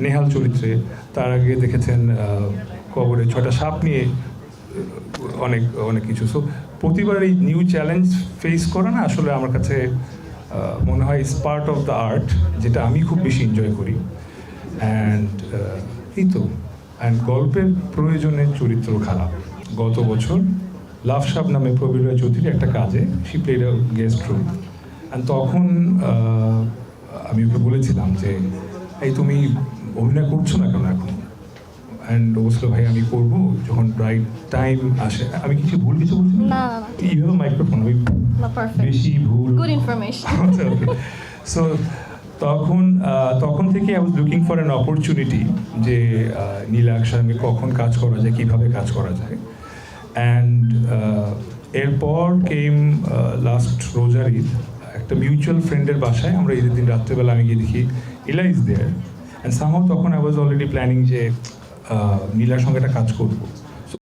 নেহাল চরিত্রে, তার আগে দেখেছেন কবরে 6টা সাপ নিয়ে অনেক অনেক কিছু। সো প্রতিবার এই নিউ চ্যালেঞ্জ ফেস করা না আসলে আমার কাছে মনে হয় is part of the art, যেটা আমি খুব বেশি এনজয় করি। অ্যান্ড এই তো, অ্যান্ড গল্পের প্রয়োজনে চরিত্র খেলা। গত বছর লাভ সাপ নামে প্রবীর রায় চৌধুরীর একটা কাজে she played a guest role, and তখন আমি ওকে বলেছিলাম যে এই তুমি অভিনয় করছো না কেন এখন? অ্যান্ড ও বলছিল ভাই আমি করবো যখন রাইট টাইম আসে। আমি কিছু ভুল কিছু বলছি না এইভাবে মাইক্রোফোন আমি না, পারফেক্ট, বেশি ভুল গুড ইনফরমেশন। সো তখন থেকে I was looking for an opportunity যে নীলার সঙ্গে কখন কাজ করা যায়, কীভাবে কাজ করা যায়। অ্যান্ড এরপর কেম লাস্ট রোজার ঈদ, একটা মিউচুয়াল ফ্রেন্ডের বাসায় আমরা ঈদের দিন রাত্রেবেলা আমি গিয়ে দেখি নীলা ইজ দেয়ার। অ্যান্ড সামহাও তখন আই ওয়াজ অলরেডি প্ল্যানিং যে নীলার সঙ্গে একটা কাজ করবো।